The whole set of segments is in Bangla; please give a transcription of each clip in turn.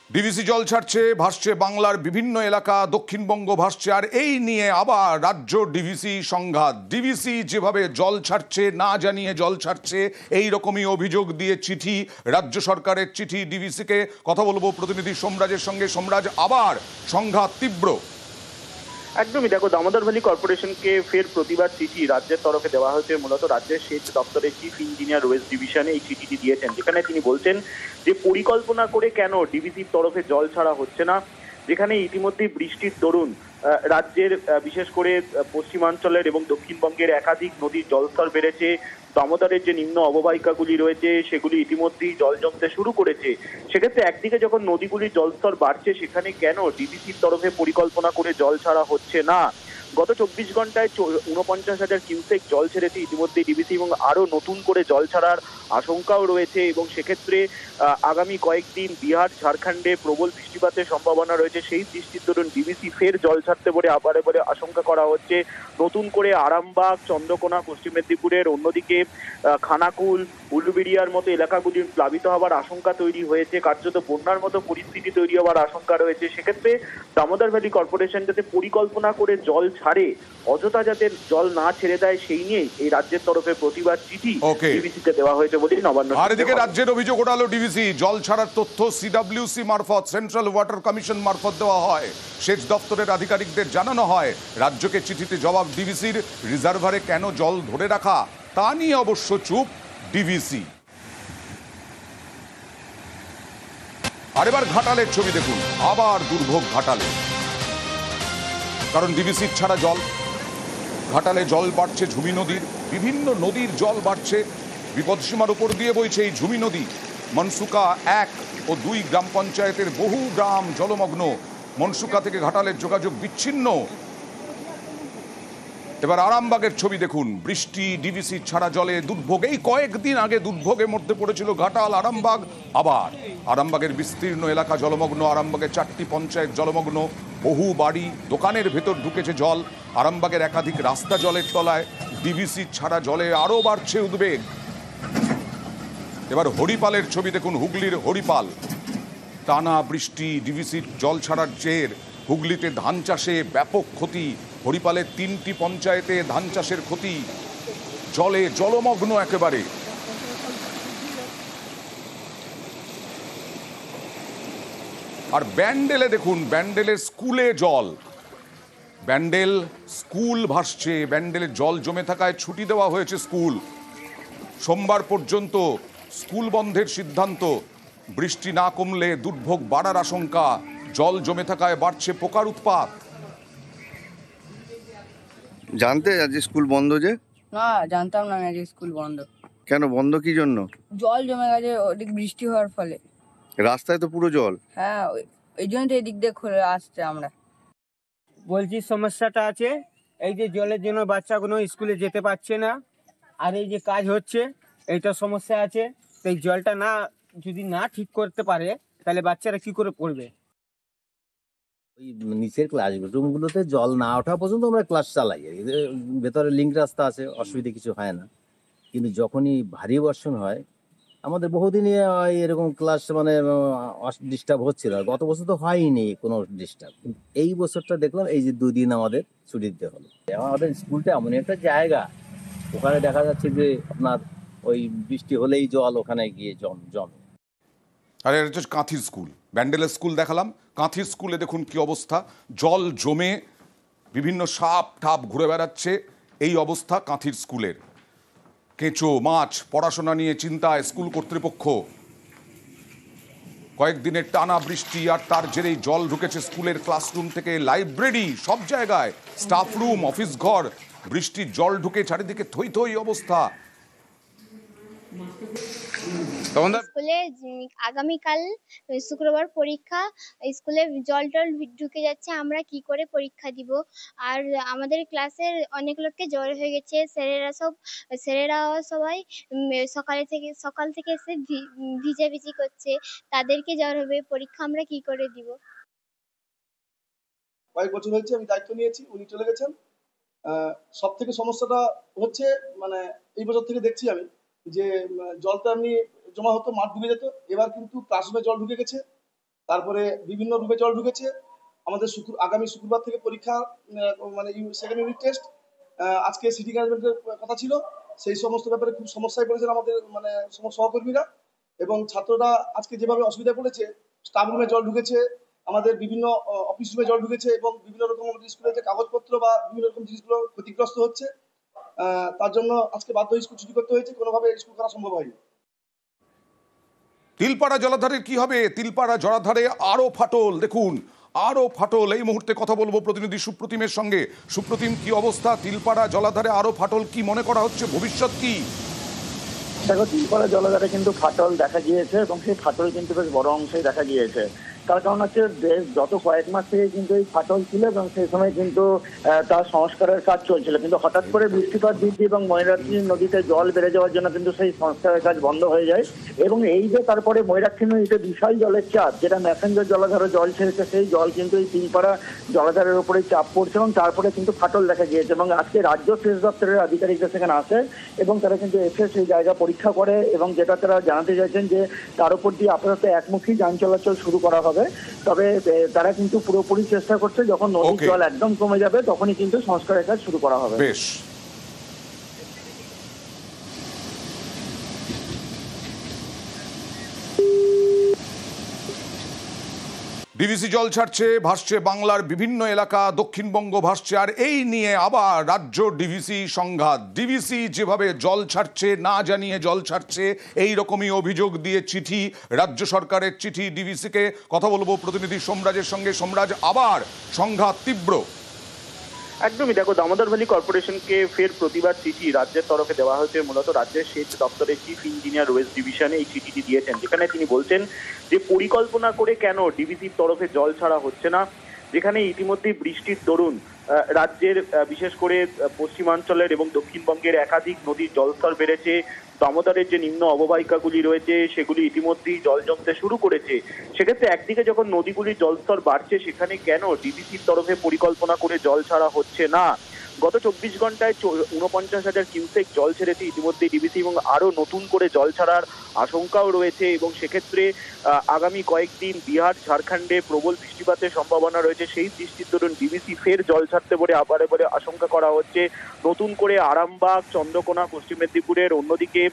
ডিভিসি জল ছাড়ছে, ভাসছে বাংলার বিভিন্ন এলাকা, দক্ষিণবঙ্গ ভাসছে। আর এই নিয়ে আবার রাজ্য ডিভিসি সংঘাত। ডিভিসি যেভাবে জল ছাড়ছে, না জানিয়ে জল ছাড়ছে, এই রকমই অভিযোগ দিয়ে চিঠি, রাজ্য সরকারের চিঠি ডিভিসিকে। কথা বলবো প্রতিনিধি সোমরাজের সঙ্গে। সোমরাজ, আবার সংঘাত তীব্র। একদমই, দেখো, দামোদর ভ্যালি কর্পোরেশনকে ফের প্রতিবাদ চিঠি রাজ্যের তরফে দেওয়া হয়েছে। মূলত রাজ্যের সেচ দপ্তরের চিফ ইঞ্জিনিয়ার ওয়েস্ট ডিভিশনে এই চিঠিটি দিয়েছেন, যেখানে তিনি বলছেন যে পরিকল্পনা করে কেন ডিভিসির তরফে জল ছাড়া হচ্ছে না, যেখানে ইতিমধ্যেই বৃষ্টির দরুন রাজ্যের বিশেষ করে পশ্চিমাঞ্চলের এবং দক্ষিণবঙ্গের একাধিক নদীর জলস্তর বেড়েছে। দামোদরের যে নিম্ন অববাহিকাগুলি রয়েছে সেগুলি ইতিমধ্যেই জল জমতে শুরু করেছে। সেক্ষেত্রে একদিকে যখন নদীগুলির জলস্তর বাড়ছে, সেখানে কেন ডিভিসির তরফে পরিকল্পনা করে জল ছাড়া হচ্ছে না? গত 24 ঘন্টায় 49,000 কিউসেক জল ছেড়েছে ইতিমধ্যে ডিভিসি, এবং আরো নতুন করে জল ছাড়ার আশঙ্কাও রয়েছে। এবং সেক্ষেত্রে আগামী কয়েকদিন বিহার, ঝাড়খণ্ডে প্রবল বৃষ্টিপাতের সম্ভাবনা রয়েছে। সেই বৃষ্টির দরুন ডিভিসি ফের জল ছাড়তে বলে আবারে আশঙ্কা করা হচ্ছে। নতুন করে আরামবাগ, চন্দ্রকোনা, পশ্চিম মেদিনীপুরের, অন্যদিকে খানাকুল, উলুবেড়িয়ার মতো এলাকাগুলি প্লাবিত হওয়ার আশঙ্কা তৈরি হয়েছে। কার্যত বন্যার মতো পরিস্থিতি তৈরি হওয়ার আশঙ্কা রয়েছে। সেক্ষেত্রে দামোদর ভ্যালি কর্পোরেশন যাতে পরিকল্পনা করে জল ছাড়ে, অযথা যাতে জল না ছেড়ে দেয়, সেই নিয়ে এই রাজ্যের তরফে প্রতিবাদ চিঠি ডিভিসিকে দেওয়া হয়েছে বলেই নবান্ন। আর এদিকে রাজ্যের অভিযোগ ওঠালো ডিভিসি, জল ছাড়ার তথ্য সিডব্লিউসি মারফত, সেন্ট্রাল ওয়াটার কমিশন মারফত দেওয়া হয়। সেচ দপ্তরের আধিকারিকদের জানানো হয়। রাজ্যকে চিঠিতে জবাব ডিভিসির। রিজার্ভারে কেন জল ধরে রাখা, তা নিয়ে অবশ্য চুপ ডিভিসি। আর এবার ঘাটালের ছবি দেখুন। আবার দুর্ভোগ ঘাটালে, কারণ ডিভিসির ছাড়া জল। ঘাটালে জল বাড়ছে ঝুমি নদীর, বিভিন্ন নদীর জল বাড়ছে। বিপদসীমার উপর দিয়ে বইছে এই ঝুমি নদী। মনসুকা 1 ও 2 গ্রাম পঞ্চায়েতের বহু গ্রাম জলমগ্ন। মনসুকা থেকে ঘাটালের যোগাযোগ বিচ্ছিন্ন। এবার আরামবাগের ছবি দেখুন। বৃষ্টি, ডিভিসি ছাড়া জলে দুর্ভোগ। এই কয়েকদিন আগে দুর্ভোগের মধ্যে পড়েছিল ঘাটাল, আরামবাগ। আবার আরামবাগের বিস্তীর্ণ এলাকা জলমগ্ন। আরামবাগের 4টি পঞ্চায়েত জলমগ্ন। বহু বাড়ি, দোকানের ভেতর ঢুকেছে জল। আরামবাগের একাধিক রাস্তা জলের তলায়। ডিভিসি ছাড়া জলে আরও বাড়ছে উদ্বেগ। এবার হরিপালের ছবি দেখুন। হুগলির হরিপাল। টানা বৃষ্টি, ডিভিসির জল ছাড়ার জের। হুগলিতে ধান চাষে ব্যাপক ক্ষতি। হরিপালের 3টি পঞ্চায়েতে ধান চাষের ক্ষতি। জলে জলমগ্ন একেবারে। আর ব্যান্ডেলে দেখুন, ব্যান্ডেলের স্কুলে জল। ব্যান্ডেল স্কুল ভাসছে। ব্যান্ডেলের জল জমে থাকায় ছুটি দেওয়া হয়েছে স্কুল। সোমবার পর্যন্ত স্কুল বন্ধের সিদ্ধান্ত। বৃষ্টি না কমলে দুর্ভোগ বাড়ার আশঙ্কা। জল জমে থাকায় বাড়ছে পোকার উৎপাত। জানতে আজকে স্কুল বন্ধ যে? না, জানতাম না আজকে স্কুল বন্ধ। কেন বন্ধ, কি জন্য? জল জমে গেছে ওদিক বৃষ্টি হওয়ার ফলে। রাস্তায় তো পুরো জল। হ্যাঁ, এই জন্য তো এদিক দিয়ে খুলে আসছে আমরা। বলছি সমস্যাটা আছে এই যে জলের জন্য বাচ্চাগুলো স্কুলে যেতে পারছে না, আর এই যে কাজ হচ্ছে এইটা সমস্যা আছে। তো এই জলটা যদি না ঠিক করতে পারে তাহলে বাচ্চারা কি করে পড়বে? ওই নিচের ক্লাসরুমগুলোতে জল না ওঠা পর্যন্ত আমরা ক্লাস চালাই। ভেতরে লিঙ্ক রাস্তা আছে, অসুবিধা কিছু হয় না। কিন্তু যখনই ভারী বর্ষণ হয়, আমাদের বহুদিনই এরকম ক্লাস ডিস্টার্ব হচ্ছিল। গত বছর তো হয়নি কোনো ডিস্টার্ব, কিন্তু এই বছরটা দেখলাম এই যে 2 দিন আমাদের ছুটি দিতে হলো। আমাদের স্কুলটা এমন একটা জায়গা, ওখানে দেখা যাচ্ছে যে আপনার ওই বৃষ্টি হলেই জল ওখানে গিয়ে জমে। আর এটা হচ্ছে কাঁথির স্কুল। ব্যান্ডেলের স্কুল দেখালাম, কাঁথির স্কুলে দেখুন কি অবস্থা। জল জমে বিভিন্ন সাপ ঠাপ ঘুরে বেড়াচ্ছে। এই অবস্থা কাঁথির স্কুলের। কেঁচো, মাছ, পড়াশোনা নিয়ে চিন্তায় স্কুল কর্তৃপক্ষ। কয়েকদিনের টানা বৃষ্টি আর তার জেরেই জল ঢুকেছে স্কুলের ক্লাসরুম থেকে লাইব্রেরি, সব জায়গায়, স্টাফ রুম, অফিস ঘর। বৃষ্টির জল ঢুকে চারিদিকে থই থই অবস্থা। স্কুলে আগামীকাল শুক্রবার পরীক্ষা। স্কুলে জল টল ঢুকে যাচ্ছে, আমরা কি করে পরীক্ষা দিব? আর আমাদের ক্লাসের অনেক লোককে জ্বর হয়ে গেছে। স্যারেরা সবাই সকাল থেকে এসে ভিজাভিজি করছে, তাদেরকে জ্বর হবে। পরীক্ষা আমরা কি করে দিব? কয়েক বছর হয়েছে আমি দায়িত্ব নিয়েছি, উনি চলে গেছেন। সব থেকে সমস্যাটা হচ্ছে এই বছর থেকে দেখছি আমি যে জলটা এমনি জমা হতো, মাঠ ডুবে যেত। এবার কিন্তু ক্লাসরুমে জল ঢুকে গেছে, তারপরে বিভিন্ন রুমে জল ঢুকেছে। আমাদের আগামী শুক্রবার থেকে পরীক্ষা, মানে সেকেন্ড ইউনিট টেস্ট। আজকে সিটি ম্যানেজমেন্টের কথা ছিল, সেই সমস্ত ব্যাপারে খুব সমস্যায় পড়েছেন আমাদের মানে সহকর্মীরা এবং ছাত্ররা। আজকে যেভাবে অসুবিধায় পড়েছে, স্টাফ রুমে জল ঢুকেছে, আমাদের বিভিন্ন অফিস রুমে জল ঢুকেছে এবং বিভিন্ন রকম আমাদের স্কুলের যে কাগজপত্র বা বিভিন্ন রকম জিনিসগুলো ক্ষতিগ্রস্ত হচ্ছে। তার জন্য আজকে বাধ্য হয়ে স্কুল ছুটি করতে হয়েছে, কোনোভাবে স্কুল করা সম্ভব হয়নি। তিলপাড়া জলাধারের কি হবে? তিলপাড়া জলাধারে আরো ফাটল, দেখুন আরো ফাটল। এই মুহূর্তে কথা বলবো প্রতিনিধি সুপ্রতিমের সঙ্গে। সুপ্রতিম, কি অবস্থা? তিলপাড়া জলাধারে আরো ফাটল, কি মনে করা হচ্ছে, ভবিষ্যৎ কি? দেখো, তিলপাড়া জলাধারে কিন্তু ফাটল দেখা গিয়েছে এবং সেই ফাটল কিন্তু বেশ বড় অংশেই দেখা গিয়েছে। তার কারণ হচ্ছে গত কয়েক মাস থেকে কিন্তু এই ফাটল ছিল এবং সেই সময় কিন্তু তার সংস্কারের কাজ চলছিল, কিন্তু হঠাৎ করে বৃষ্টিপাত বৃদ্ধি এবং ময়ূরাক্ষী নদীতে জল বেড়ে যাওয়ার জন্য কিন্তু সেই সংস্কারের কাজ বন্ধ হয়ে যায়। এবং এই যে তারপরে ময়ূরাক্ষী নদীতে বিশাল জলের চাপ, যেটা ম্যাসেঞ্জার জলাধারে জল ছেড়েছে, সেই জল কিন্তু এই তিলপাড়া জলাধারের উপরে চাপ পড়ছে এবং তারপরে কিন্তু ফাটল দেখা গিয়েছে। এবং আজকে রাজ্য সেচ দপ্তরের আধিকারিকরা সেখানে আসে এবং তারা কিন্তু এসে সেই জায়গা পরীক্ষা করে এবং যেটা তারা জানাতে চাইছেন যে তার উপর দিয়ে আপাতত একমুখী যান চলাচল শুরু করা হবে। তবে তারা কিন্তু পুরোপুরি চেষ্টা করছে, যখন নদীর জল একদম কমে যাবে তখনই কিন্তু সংস্কারের কাজ শুরু করা হবে। বেশ। ডিভিসি জল ছাড়ছে, ভাসছে বাংলার বিভিন্ন এলাকা, দক্ষিণবঙ্গ ভাসছে, আর এই নিয়ে আবার রাজ্য ডিভিসি সংঘাত। ডিভিসি যেভাবে জল ছাড়ছে, না জানিয়ে জল ছাড়ছে, এই রকমই অভিযোগ দিয়ে চিঠি, রাজ্য সরকারের চিঠি ডিভিসিকে। কথা বলবো প্রতিনিধি সোমরাজের সঙ্গে। সোমরাজ, আবার সংঘাত তীব্র। একদমই, দেখো, দামোদর ভ্যালি কর্পোরেশনকে ফের প্রতিবাদ চিঠি রাজ্যের তরফে দেওয়া হয়েছে। মূলত রাজ্যের সেচ দপ্তরের চিফ ইঞ্জিনিয়ার ওয়েস্ট ডিভিশনে এই চিঠিটি দিয়েছেন, যেখানে তিনি বলছেন যে পরিকল্পনা করে কেন ডিভিসির তরফে জল ছাড়া হচ্ছে না, যেখানে ইতিমধ্যেই বৃষ্টির দরুন রাজ্যের বিশেষ করে পশ্চিমাঞ্চলের এবং দক্ষিণবঙ্গের একাধিক নদীর জলস্তর বেড়েছে। দামোদরের যে নিম্ন অববাহিকাগুলি রয়েছে সেগুলি ইতিমধ্যেই জল জমতে শুরু করেছে। সেক্ষেত্রে একদিকে যখন নদীগুলির জলস্তর বাড়ছে, সেখানে কেন ডিভিসির তরফে পরিকল্পনা করে জল ছাড়া হচ্ছে না? গত 24 ঘন্টায় 49,000 কিউসেক জল ছেড়েছে ইতিমধ্যে ডিভিসি এবং আরো নতুন করে জল ছাড়ার আশঙ্কাও রয়েছে। এবং সেক্ষেত্রে আগামী কয়েকদিন বিহার, ঝাড়খণ্ডে প্রবল বৃষ্টিপাতের সম্ভাবনা রয়েছে। সেই বৃষ্টির দরুন ডিভিসি ফের জল ছাড়তে বলে বলে আশঙ্কা করা হচ্ছে। নতুন করে আরামবাগ, চন্দ্রকোনা, পশ্চিম মেদিনীপুরের, অন্যদিকে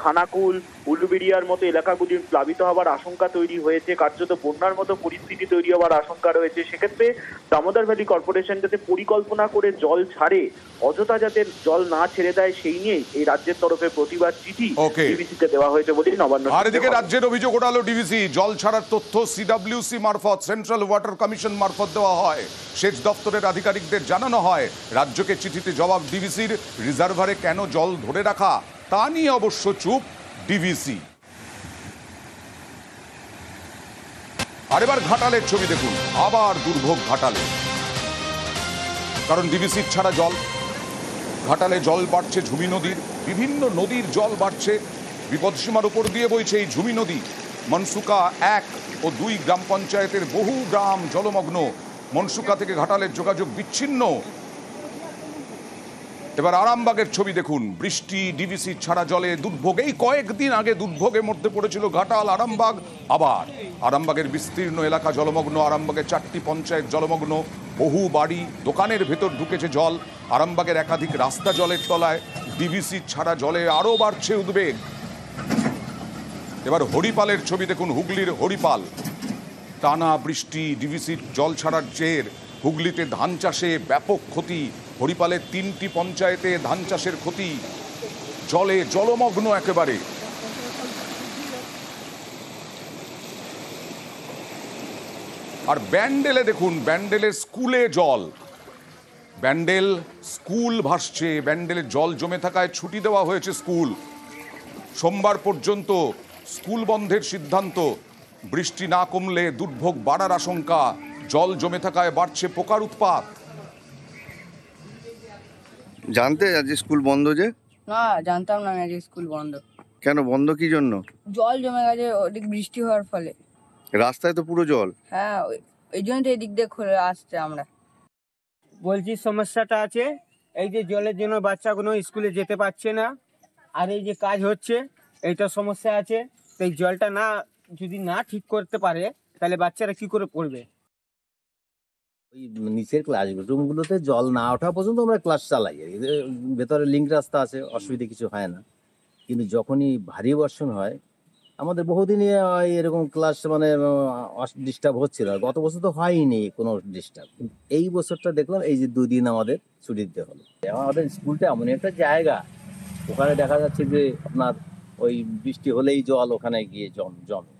খানাকুল, উলুবেড়িয়ার মতো এলাকাগুলি প্লাবিত হওয়ার আশঙ্কা তৈরি হয়েছে। কার্যত বন্যার মতো পরিস্থিতি তৈরি হওয়ার আশঙ্কা রয়েছে। সেক্ষেত্রে দামোদর ভ্যালি কর্পোরেশন যাতে পরিকল্পনা করে জল ছাড়ে, অযথা যাতে জল না ছেড়ে দেয়, সেই নিয়ে এই রাজ্যের তরফে প্রতিবাদ চিঠি ডিভিসিকে দেওয়া হয়েছে বলে নবান্ন। আর এদিকে রাজ্যের অভিযোগ ওঠালো ডিভিসি, জল ছাড়ার তথ্য সিডব্লিউসি মারফত, সেন্ট্রাল ওয়াটার কমিশন মারফত দেওয়া হয়। সেচ দপ্তরের আধিকারিকদের জানানো হয়, রাজ্যকে চিঠিতে জবাব ডিভিসির। রিজার্ভারে কেন জল ধরে রাখা, তা নিয়ে অবশ্য চুপ ডিভিসি। আর এবার ঘাটালের ছবি দেখুন, আবার দুর্ভোগ ঘাটালে। কারণ ডিভিসির ছাড়া জল, ঘাটালে জল বাড়ছে ঝুমি নদীর, বিভিন্ন নদীর জল বাড়ছে। বিপদসীমার উপর দিয়ে বইছে এই ঝুমি নদী। মনসুকা 1 ও 2 গ্রাম পঞ্চায়েতের বহু গ্রাম জলমগ্ন। মনসুকা থেকে ঘাটালের যোগাযোগ বিচ্ছিন্ন। এবার আরামবাগের ছবি দেখুন, বৃষ্টি, ডিভিসি ছাড়া জলে দুর্ভোগ। এই কয়েকদিন আগে দুর্ভোগের মধ্যে পড়েছিল ঘাটাল, আরামবাগ। আবার আরামবাগের বিস্তীর্ণ এলাকা জলমগ্ন। আরামবাগের 4টি পঞ্চায়েত জলমগ্ন, বহু বাড়ি, দোকানের ভেতর ঢুকেছে জল। আরামবাগের একাধিক রাস্তা জলের তলায়। ডিভিসি ছাড়া জলে আরও বাড়ছে উদ্বেগ। এবার হরিপালের ছবি দেখুন, হুগলির হরিপাল। টানা বৃষ্টি, ডিভিসির জল ছাড়ার জের, হুগলিতে ধান চাষে ব্যাপক ক্ষতি। হরিপালের 3টি পঞ্চায়েতে ধান চাষের ক্ষতি, জলে জলমগ্ন একেবারে। আর ব্যান্ডেলে দেখুন, ব্যান্ডেলের স্কুলে জল, ব্যান্ডেল স্কুল ভাসছে। ব্যান্ডেলে জল জমে থাকায় ছুটি দেওয়া হয়েছে স্কুল। সোমবার পর্যন্ত স্কুল বন্ধের সিদ্ধান্ত। বৃষ্টি না কমলে দুর্ভোগ বাড়ার আশঙ্কা। জল জমে থাকায় বাড়ছে পোকার উৎপাত। জানতে আজ স্কুল বন্ধ যে? না, জানতাম না আজ স্কুল বন্ধ। কেন বন্ধ, কি জন্য? জল জমে গেছে অধিক বৃষ্টি হওয়ার ফলে। রাস্তায় তো পুরো জল। হ্যাঁ, এই জন্য তো এদিক দিয়ে খুলে আসছে আমরা। বলছি সমস্যাটা আছে, এই যে জলের জন্য বাচ্চাগুলো স্কুলে যেতে পারছে না, আর এই যে কাজ হচ্ছে এইটা সমস্যা আছে। তো এই জলটা যদি না ঠিক করতে পারে তাহলে বাচ্চারা কি করে পড়বে? ওই নিচের ক্লাসরুমগুলোতে জল না ওঠা পর্যন্ত আমরা ক্লাস চালাই আর কি। ভেতরে লিঙ্ক রাস্তা আছে, অসুবিধা কিছু হয় না। কিন্তু যখনই ভারী বর্ষণ হয় আমাদের বহুদিনই এরকম ক্লাস মানে ডিস্টার্ব হচ্ছিল। গত বছর তো হয়নি কোনো ডিস্টার্ব, কিন্তু এই বছরটা দেখলাম এই যে 2 দিন আমাদের ছুটি দিতে হলো। আমাদের স্কুলটা এমন একটা জায়গা, ওখানে দেখা যাচ্ছে যে আপনার ওই বৃষ্টি হলেই জল ওখানে গিয়ে জমে।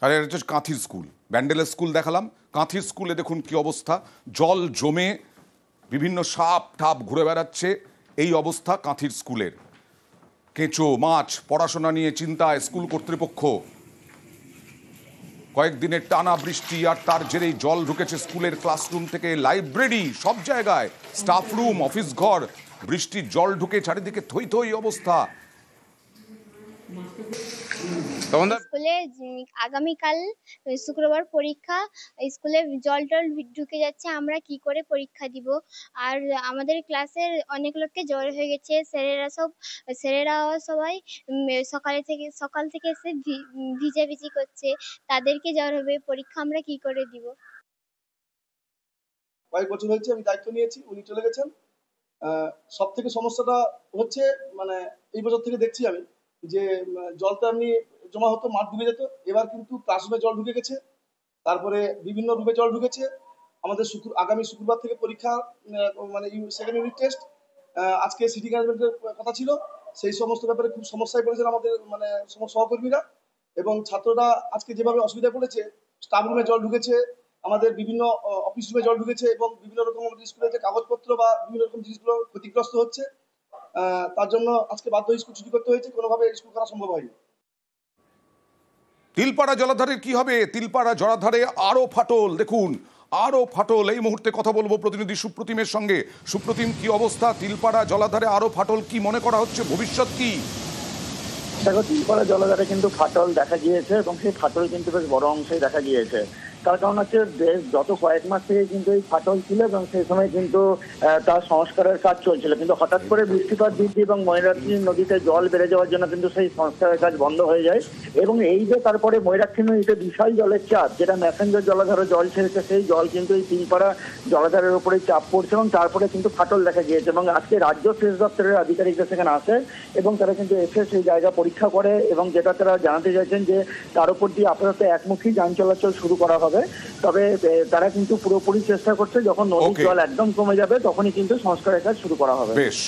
আর এটা হচ্ছে কাঁথির স্কুল, ব্যান্ডেলের স্কুল দেখালাম। কাঁথির স্কুলে দেখুন কি অবস্থা, জল জমে বিভিন্ন সাপ ঠাপ ঘুরে বেড়াচ্ছে। এই অবস্থা কাঁথির স্কুলের। কেঁচো মাছ, পড়াশোনা নিয়ে চিন্তায় স্কুল কর্তৃপক্ষ। কয়েকদিনের টানা বৃষ্টি আর তার জেরেই জল ঢুকেছে স্কুলের ক্লাসরুম থেকে লাইব্রেরি, সব জায়গায় স্টাফ রুম, অফিস ঘর। বৃষ্টির জল ঢুকে চারিদিকে থই থই অবস্থা। স্কুলে আগামীকাল শুক্রবার পরীক্ষা, স্কুলে জল টল ঢুকে যাচ্ছে, আমরা কি করে পরীক্ষা দিব। আর আমাদের ক্লাসের অনেক লোককে জ্বর হয়ে গেছে। স্যারেরা সবাই সকাল থেকে এসে ভিজাভিজি করছে, তাদেরকে জ্বর হবে, পরীক্ষা আমরা কি করে দিব। কয়েক বছর হয়েছে আমি দায়িত্ব নিয়েছি, উনি চলে গেছেন। সব থেকে সমস্যাটা হচ্ছে মানে এই বছর থেকে দেখছি আমি যে জলটা এমনি জমা হতো, মাঠ ডুবে যেত। এবার কিন্তু ক্লাসরুমে জল ঢুকে গেছে, তারপরে বিভিন্ন রুমে জল ঢুকেছে। আমাদের আগামী শুক্রবার থেকে পরীক্ষা, মানে সেকেন্ড ইউনিট টেস্ট। আজকে সিটি ম্যানেজমেন্টের কথা ছিল, সেই সমস্ত ব্যাপারে খুব সমস্যায় পড়েছেন আমাদের মানে সহকর্মীরা এবং ছাত্ররা। আজকে যেভাবে অসুবিধায় পড়েছে, স্টাফ রুমে জল ঢুকেছে, আমাদের বিভিন্ন অফিস রুমে জল ঢুকেছে এবং বিভিন্ন রকম আমাদের স্কুলের যে কাগজপত্র বা বিভিন্ন রকম জিনিসগুলো ক্ষতিগ্রস্ত হচ্ছে। তার জন্য আজকে বাধ্য হয়ে স্কুল ছুটি করতে হয়েছে, কোনোভাবে স্কুল করা সম্ভব হয়নি। তিলপাড়া জলাধারের কি হবে? তিলপাড়া জলাধারে আরো ফাটল, দেখুন আরো ফাটল। এই মুহূর্তে কথা বলবো প্রতিনিধি সুপ্রতিমের সঙ্গে। সুপ্রতিম, কি অবস্থা? তিলপাড়া জলাধারে আরো ফাটল, কি মনে করা হচ্ছে, ভবিষ্যৎ কি? দেখো, তিলপাড়া জলাধারে কিন্তু ফাটল দেখা গিয়েছে এবং সেই ফাটল কিন্তু বেশ বড় অংশেই দেখা গিয়েছে। তার কারণ হচ্ছে বেশ গত কয়েক মাস থেকে কিন্তু এই ফাটল ছিল এবং সেই সময় কিন্তু তার সংস্কারের কাজ চলছিল, কিন্তু হঠাৎ করে বৃষ্টিপাত বৃদ্ধি এবং ময়ূরাক্ষী নদীতে জল বেড়ে যাওয়ার জন্য কিন্তু সেই সংস্কারের কাজ বন্ধ হয়ে যায়। এবং এই যে তারপরে ময়ূরাক্ষী নদীতে বিশাল জলের চাপ, যেটা ম্যাসেঞ্জার জলাধারে জল ছেড়েছে, সেই জল কিন্তু এই তিলপাড়া জলাধারের উপরে চাপ পড়ছে এবং তারপরে কিন্তু ফাটল দেখা গিয়েছে। এবং আজকে রাজ্য সেচ দপ্তরের আধিকারিকরা সেখানে আসে এবং তারা কিন্তু এসে সেই জায়গা পরীক্ষা করে এবং যেটা তারা জানাতে চাইছেন যে তার উপর দিয়ে আপাতত একমুখী যান চলাচল শুরু করা হবে। তবে তারা কিন্তু পুরোপুরি চেষ্টা করছে, যখন নদীর জল একদম কমে যাবে তখনই কিন্তু সংস্কারের কাজ শুরু করা হবে। বেশ।